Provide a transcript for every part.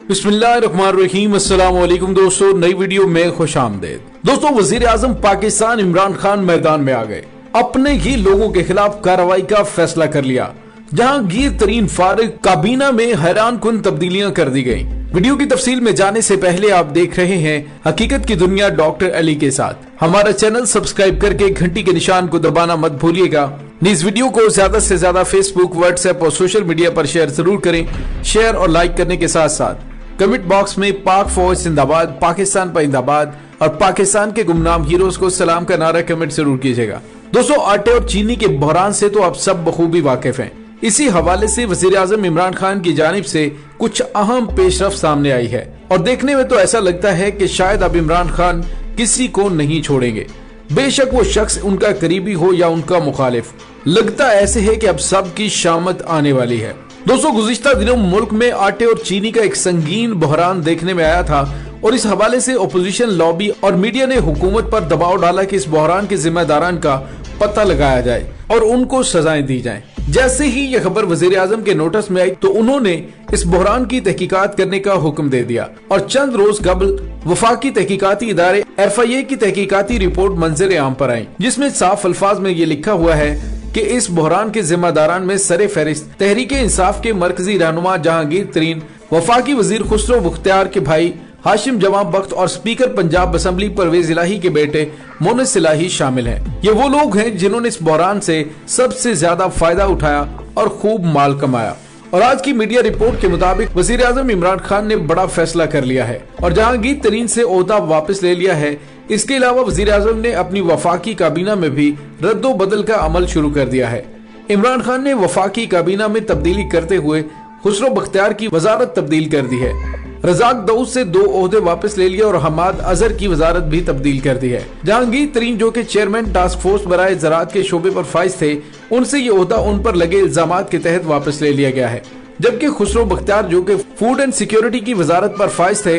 बिस्मिल्लाहिर्रहमानिर्रहीम। अस्सलाम वालेकुम दोस्तों, नई वीडियो में खुश आमदेद। दोस्तों, वजीर आजम पाकिस्तान इमरान खान मैदान में आ गए। अपने ही लोगों के खिलाफ कार्रवाई का फैसला कर लिया। जहांगीर तरीन फारूक काबीना में हैरान कुन तब्दीलियां कर दी गयी। वीडियो की तफसील में जाने से पहले आप देख रहे हैं हकीकत की दुनिया डॉक्टर अली के साथ। हमारा चैनल सब्सक्राइब करके घंटी के निशान को दबाना मत भूलिएगा। इस वीडियो को ज्यादा से ज्यादा फेसबुक, व्हाट्सएप और सोशल मीडिया पर शेयर जरूर करें। शेयर और लाइक करने के साथ साथ कमेंट बॉक्स में पाक फौज जिंदाबाद, पाकिस्तान परिंदाबाद और पाकिस्तान के गुमनाम हीरोज को सलाम का नारा कमेंट जरूर कीजिएगा। दोस्तों, आटे और चीनी के बहरान से तो आप सब बखूबी वाकिफ हैं। इसी हवाले से वजीर आजम इमरान खान की जानिब से कुछ अहम पेशरफ सामने आई है और देखने में तो ऐसा लगता है कि शायद अब इमरान खान किसी को नहीं छोड़ेंगे। बेशक वो शख्स उनका करीबी हो या उनका मुखालिफ, लगता ऐसे है कि अब सबकी शामत आने वाली है। दोस्तों, गुज़िश्ता दिनों मुल्क में आटे और चीनी का एक संगीन बहरान देखने में आया था और इस हवाले से अपोजिशन लॉबी और मीडिया ने हुकूमत पर दबाव डाला कि इस बहरान के जिम्मेदारान का पता लगाया जाए और उनको सजाएं दी जाएं। जैसे ही यह खबर वजीर आजम के नोटिस में आई तो उन्होंने इस बहरान की तहकीकात करने का हुक्म दे दिया और चंद रोज कबल वफाकी तहकीकाती इदारे FIA की तहकीकाती रिपोर्ट मंजर आम पर आई, जिसमें साफ अल्फाज में ये लिखा हुआ है कि इस बहरान के जिम्मेदारान में सरे फहरिस्त तहरीक इंसाफ के मरकजी रहनुमा जहांगीर तरीन, वफाकी वजीर खुसरो मुख्तियार के भाई हाशिम जवाब बख्त और स्पीकर पंजाब असम्बली परवेज इलाही के बेटे मोनिस इलाही शामिल हैं। ये वो लोग हैं जिन्होंने इस बहरान से सबसे ज्यादा फायदा उठाया और खूब माल कमाया। और आज की मीडिया रिपोर्ट के मुताबिक वजीर आजम इमरान खान ने बड़ा फैसला कर लिया है और जहांगीर तरीन से ओहदा वापस ले लिया है। इसके अलावा वजीर आजम ने अपनी वफाकी काबीना में भी रद्दो बदल का अमल शुरू कर दिया है। इमरान खान ने वफाकी काबीना में तब्दीली करते हुए खुसरो बख्तियार की वजारत तब्दील कर दी है, रजाक दाऊद से 2 ओहदे वापस ले लिए और हमाद अजहर की वजारत भी तब्दील कर दी है। जहांगीर तरीन जो कि चेयरमैन टास्क फोर्स बराए ज़राअत के शोबे पर फाइज थे, उनसे ये ओहदा उन पर लगे इल्जामात के तहत वापस ले लिया गया है। जबकि खुसरो बख्तियार जो कि फूड एंड सिक्योरिटी की वजारत पर फाइज थे,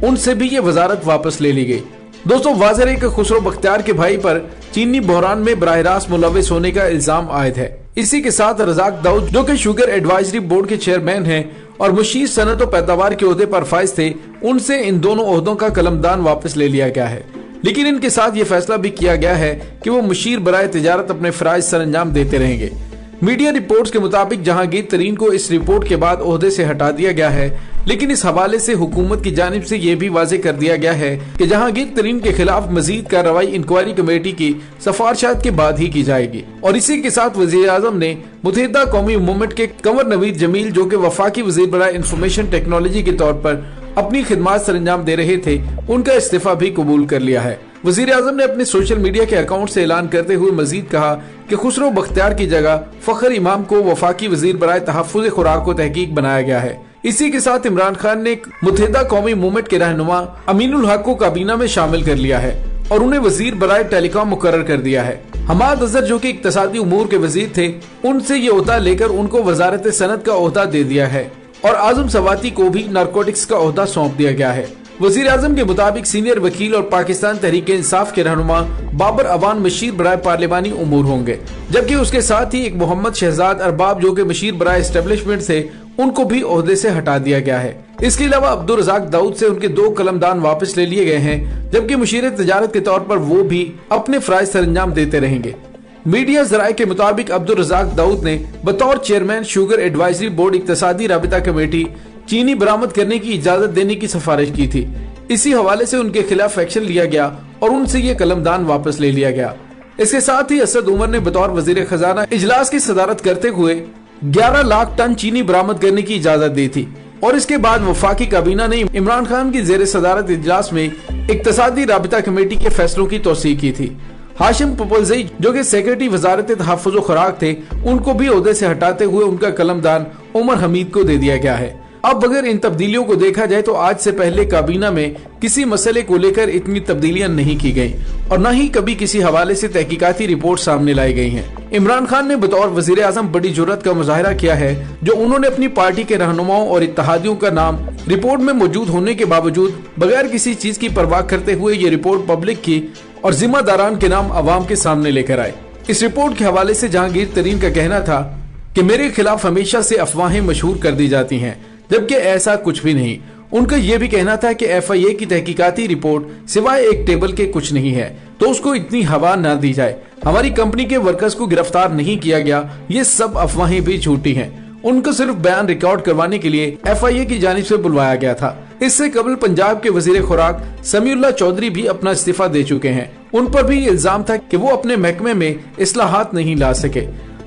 उनसे भी ये वजारत वापस ले ली गई। दोस्तों, वाज़ेह है कि खुसरो बख्तियार के भाई पर चीनी बहरान में बराह रास्त मुलविस होने का इल्जाम आयद है। इसी के साथ रजाक दाऊद जो कि शुगर एडवाइजरी बोर्ड के चेयरमैन हैं और मुशीर सनत और पैदावार के ओहदे पर फाइज थे, उनसे इन दोनों ओहदों का कलमदान वापस ले लिया गया है। लेकिन इनके साथ ये फैसला भी किया गया है कि वो मुशीर बराए तिजारत अपने फराइज सर अंजाम देते रहेंगे। मीडिया रिपोर्ट्स के मुताबिक जहांगीर तरीन को इस रिपोर्ट के बाद ओहदे से हटा दिया गया है, लेकिन इस हवाले से हुकूमत की जानिब से यह भी वाज़ेह कर दिया गया है कि जहांगीर तरीन के खिलाफ मजीद कार्रवाई इंक्वायरी कमेटी की सिफारिशात के बाद ही की जाएगी। और इसी के साथ वजीर आजम ने मुत्तहिदा कौमी मूवमेंट के कंवर नवीद जमील जो कि वफाकी वजीर बराए इंफॉर्मेशन टेक्नोलॉजी के तौर पर अपनी खिदमत सर अंजाम दे रहे थे, उनका इस्तीफा भी कबूल कर लिया है। वजीर आजम ने अपने सोशल मीडिया के अकाउंट से ऐलान करते हुए मजीद कहा कि खुसरो बख्तियार की जगह फखर इमाम को वफाकी वजीर बराए तहफ़्फ़ुज़ खुराक को तहकीक बनाया गया है। इसी के साथ इमरान खान ने मुत्तहिदा कौमी मूवमेंट के रहनुमा अमीनुल हक को काबीना में शामिल कर लिया है और उन्हें वजीर बराए टेलीकॉम मुकर्रर कर दिया है। हमाद अजहर जो कि इक्तसादी उमूर के वजीर थे, उनसे ये ओहदा लेकर उनको वजारत सनत का ओहदा दे दिया है और आजम सवाती को भी नारकोटिक्स का ओहदा सौंप दिया गया है। वजीर आजम के मुताबिक सीनियर वकील और पाकिस्तान तहरीक इंसाफ के रहनुमा बाबर अवान मशीर बराए पार्लिमानी उमूर होंगे, जबकि उसके साथ ही एक मोहम्मद शहजाद अरबाब जो कि मशीर बराए एस्टेब्लिशमेंट से, उनको भी ओहदे से हटा दिया गया है। इसके अलावा अब्दुल रजाक दाऊद से उनके 2 कलमदान वापस ले लिए गए हैं, जबकि मुशीर तिजारत के तौर पर वो भी अपने फराइज सर अंजाम देते रहेंगे। मीडिया जराये के मुताबिक अब्दुल रजाक दाऊद ने बतौर चेयरमैन शुगर एडवाइजरी बोर्ड इक्तसादी राबिता कमेटी चीनी बरामद करने की इजाजत देने की सिफारिश की थी। इसी हवाले से उनके खिलाफ एक्शन लिया गया और उनसे ये कलमदान वापस ले लिया गया। इसके साथ ही असद उमर ने बतौर वजीर खजाना इजलास की सदारत करते हुए 11 लाख टन चीनी बरामद करने की इजाजत दी थी और इसके बाद वफाकी काबीना ने इमरान खान की जेर सदारत इजलास में इक्तसादी राबिता कमेटी के फैसलों की तौसीक की थी। हाशिम पपलजई जो कि सेक्रेटरी वजारत तहफ़्फ़ुज़ खुराक थे, उनको भी ओहदे से हटाते हुए उनका कलमदान उमर हमीद को दे दिया गया है। अब अगर इन तब्दीलियों को देखा जाए तो आज से पहले काबीना में किसी मसले को लेकर इतनी तब्दीलियां नहीं की गयी और न ही कभी किसी हवाले से तहकीकाती रिपोर्ट सामने लाई गई हैं। इमरान खान ने बतौर वजीर आजम बड़ी जुर्रत का मुजाहिरा किया है जो उन्होंने अपनी पार्टी के रहनुमाओं और इत्तेहादियों का नाम रिपोर्ट में मौजूद होने के बावजूद बगैर किसी चीज की परवाह करते हुए ये रिपोर्ट पब्लिक की और जिम्मेदारान के नाम अवाम के सामने लेकर आए। इस रिपोर्ट के हवाले से जहांगीर तरीन का कहना था कि मेरे खिलाफ हमेशा से अफवाहें मशहूर कर दी जाती हैं, जबकि ऐसा कुछ भी नहीं। उनका यह भी कहना था कि FIA की तहकीकाती रिपोर्ट सिवाय एक टेबल के कुछ नहीं है, तो उसको इतनी हवा न दी जाए। हमारी कंपनी के वर्कर्स को गिरफ्तार नहीं किया गया, ये सब अफवाहें भी झूठी हैं। उनको सिर्फ बयान रिकॉर्ड करवाने के लिए FIA की जानिब से बुलवाया गया था। इससे कबल पंजाब के वजीर खुराक समीउल्लाह चौधरी भी अपना इस्तीफा दे चुके हैं। उन पर भी इल्जाम था कि वो अपने महकमे में इस्लाहात नहीं ला सके।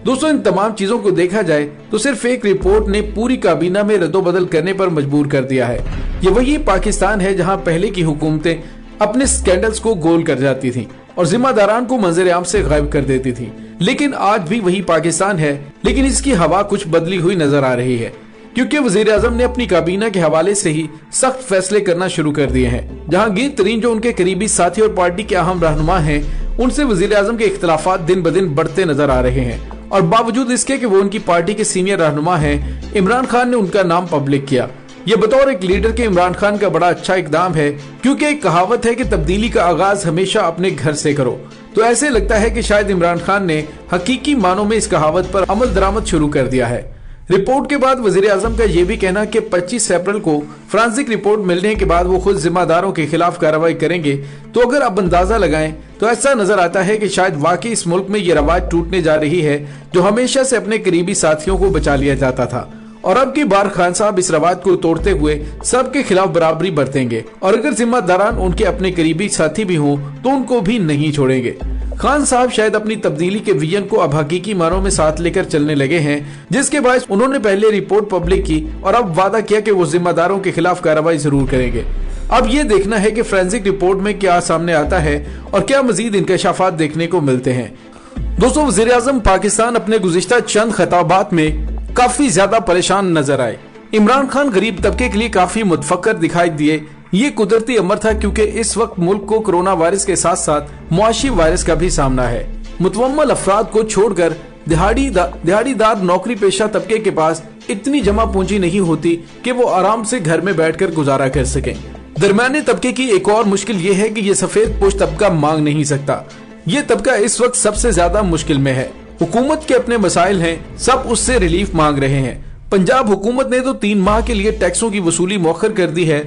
दोस्तों, इन तमाम चीजों को देखा जाए तो सिर्फ एक रिपोर्ट ने पूरी काबीना में रद्दोबदल करने पर मजबूर कर दिया है। ये वही पाकिस्तान है जहां पहले की हुकूमतें अपने स्कैंडल्स को गोल कर जाती थीं और जिम्मेदारान को मंजर-ए-आम से गायब कर देती थीं। लेकिन आज भी वही पाकिस्तान है, लेकिन इसकी हवा कुछ बदली हुई नजर आ रही है, क्योंकि वजीर आजम ने अपनी काबीना के हवाले से ही सख्त फैसले करना शुरू कर दिए हैं। जहांगीर तरीन जो उनके करीबी साथी और पार्टी के अहम रहनुमा हैं, उनसे वजीर आजम के इख्तलाफात दिन ब दिन बढ़ते नजर आ रहे हैं। और बावजूद इसके कि वो उनकी पार्टी के सीनियर रहनुमा हैं, इमरान खान ने उनका नाम पब्लिक किया। ये बतौर एक लीडर के इमरान खान का बड़ा अच्छा इकदाम है, क्योंकि एक कहावत है कि तब्दीली का आगाज हमेशा अपने घर से करो। तो ऐसे लगता है कि शायद इमरान खान ने हकीकी मानों में इस कहावत पर अमल दरामद शुरू कर दिया है। रिपोर्ट के बाद वजीर आजम का यह भी कहना कि 25 अप्रैल को फ्रांसिक रिपोर्ट मिलने के बाद वो खुद जिम्मेदारों के खिलाफ कार्रवाई करेंगे। तो अगर अब अंदाजा लगाएं तो ऐसा नजर आता है कि शायद वाकई इस मुल्क में ये रवाज टूटने जा रही है जो हमेशा से अपने करीबी साथियों को बचा लिया जाता था। और अब की बार खान साहब इस रवाज को तोड़ते हुए सबके खिलाफ बराबरी बरतेंगे, और अगर जिम्मेदारान उनके अपने करीबी साथी भी हों तो उनको भी नहीं छोड़ेंगे। खान साहब शायद अपनी तब्दीली के विजन को अब हकीकी मानों में साथ लेकर चलने लगे हैं, जिसके बाद उन्होंने पहले रिपोर्ट पब्लिक की और अब वादा किया कि वो जिम्मेदारों के खिलाफ कार्रवाई जरूर करेंगे। अब ये देखना है कि फोरेंसिक रिपोर्ट में क्या सामने आता है और क्या मजीद इंकशाफात देखने को मिलते हैं। दोस्तों, वज़ीर आज़म पाकिस्तान अपने गुज़िश्ता चंद खिताबात में काफी ज्यादा परेशान नजर आए। इमरान खान गरीब तबके के लिए काफी मुतफक्कर दिखाई दिए। ये कुदरती अमर था, क्योंकि इस वक्त मुल्क को कोरोना वायरस के साथ साथ मुआशी वायरस का भी सामना है। मुतवम्मल अफराद को छोड़कर दिहाड़ीदार नौकरी पेशा तबके के पास इतनी जमा पूंजी नहीं होती कि वो आराम से घर में बैठकर गुजारा कर सकें। दरमियाने तबके की एक और मुश्किल ये है कि ये सफेद पोश तबका मांग नहीं सकता। ये तबका इस वक्त सबसे ज्यादा मुश्किल में है। हुकूमत के अपने मसाइल हैं, सब उससे रिलीफ मांग रहे हैं। पंजाब हुकूमत ने तो 3 माह के लिए टैक्सों की वसूली मौखर कर दी है,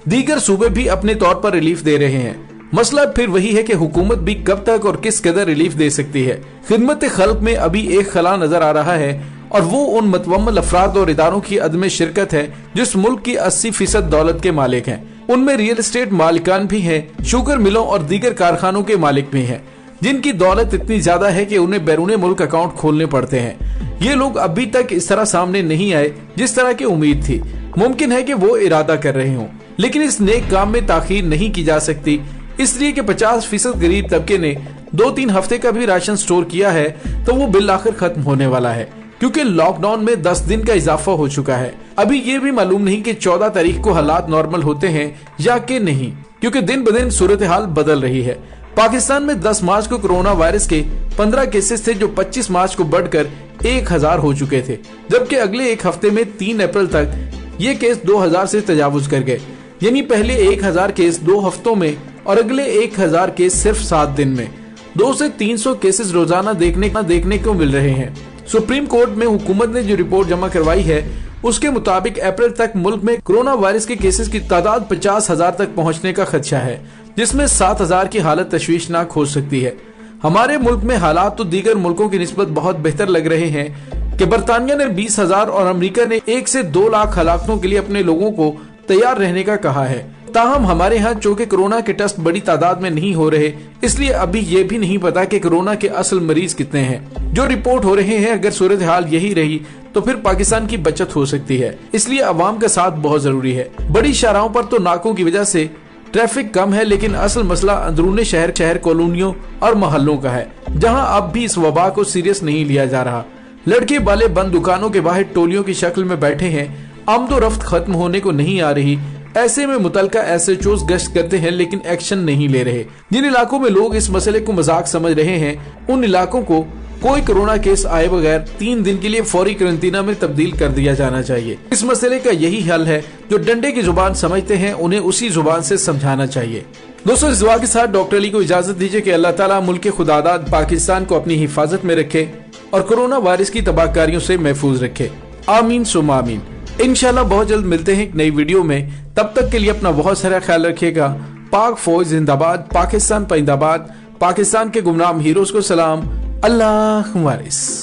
दीगर सूबे भी अपने तौर पर रिलीफ दे रहे हैं। मसला फिर वही है कि हुकूमत भी कब तक और किस कदर रिलीफ दे सकती है। खिदमत खल्क में अभी एक खला नजर आ रहा है, और वो उन मुतवम्मल अफराद और इदारों की अदम शिरकत है जिस मुल्क की 80% दौलत के मालिक हैं। उनमें रियल एस्टेट मालिकान भी हैं, शुगर मिलों और दीगर कारखानों के मालिक भी हैं, जिनकी दौलत इतनी ज्यादा है कि उन्हें बैरून मुल्क अकाउंट खोलने पड़ते हैं। ये लोग अभी तक इस तरह सामने नहीं आए जिस तरह की उम्मीद थी। मुमकिन है कि वो इरादा कर रहे हों, लेकिन इस नेक काम में ताखीर नहीं की जा सकती, इसलिए कि 50% गरीब तबके ने 2-3 हफ्ते का भी राशन स्टोर किया है तो वो बिल आखिर खत्म होने वाला है, क्योंकि लॉकडाउन में 10 दिन का इजाफा हो चुका है। अभी ये भी मालूम नहीं कि 14 तारीख को हालात नॉर्मल होते हैं या कि नहीं, क्योंकि दिन ब दिन सूरत हाल बदल रही है। पाकिस्तान में 10 मार्च को कोरोना वायरस के 15 केसेस थे, जो 25 मार्च को बढ़कर 1000 हो चुके थे, जबकि अगले एक हफ्ते में 3 अप्रैल तक ये केस 2000 से तजावुज कर गए। यानी पहले 1000 केस 2 हफ्तों में और अगले 1000 केस सिर्फ 7 दिन में। 200 से 300 केसेस रोजाना देखने को मिल रहे हैं। सुप्रीम कोर्ट में हुकूमत ने जो रिपोर्ट जमा करवाई है उसके मुताबिक अप्रैल तक मुल्क में कोरोना वायरस के केसेस की तादाद 50,000 तक पहुंचने का खदशा है, जिसमें 7,000 की हालत तशवीशनाक हो सकती है। हमारे मुल्क में हालात तो दीगर मुल्कों की निस्बत बहुत बेहतर लग रहे हैं कि बरतानिया ने 20,000 और अमेरिका ने 1 से 2 लाख हलाकतों के लिए अपने लोगों को तैयार रहने का कहा है। ताहम हमारे यहाँ चूंकि कोरोना के टेस्ट बड़ी तादाद में नहीं हो रहे, इसलिए अभी ये भी नहीं पता कि कोरोना के असल मरीज कितने हैं। जो रिपोर्ट हो रहे हैं, अगर सूरत हाल यही रही तो फिर पाकिस्तान की बचत हो सकती है। इसलिए अवाम का साथ बहुत जरूरी है। बड़ी शाहराहों पर तो नाकों की वजह से ट्रैफिक कम है, लेकिन असल मसला अंदरूनी शहर कॉलोनियों और मोहल्लों का है, जहाँ अब भी इस वबा को सीरियस नहीं लिया जा रहा। लड़के वाले बंद दुकानों के बाहर टोलियों की शक्ल में बैठे हैं, आमदोरफ्त खत्म होने को नहीं आ रही। ऐसे में मुतलका SHOs गश्त करते हैं लेकिन एक्शन नहीं ले रहे। जिन इलाकों में लोग इस मसले को मजाक समझ रहे हैं, उन इलाकों को कोई कोरोना केस आए बगैर 3 दिन के लिए फौरी क्वारंटीना में तब्दील कर दिया जाना चाहिए। इस मसले का यही हल है। जो डंडे की जुबान समझते हैं उन्हें उसी जुबान से समझाना चाहिए। दोस्तों, इस दुआ के साथ डॉक्टर अली को इजाजत दीजिए कि अल्लाह ताला मुल्क के खुदादाद पाकिस्तान को अपनी हिफाजत में रखे और कोरोना वायरस की तबाहकारियों से महफूज रखे। आमीन सुम्मा आमीन। इंशाल्लाह बहुत जल्द मिलते हैं एक नई वीडियो में। तब तक के लिए अपना बहुत सारा ख्याल रखिएगा। पाक फौज जिंदाबाद, पाकिस्तान परिंदाबाद, पाकिस्तान के गुमनाम हीरोज को सलाम। अल्लाह वारिस।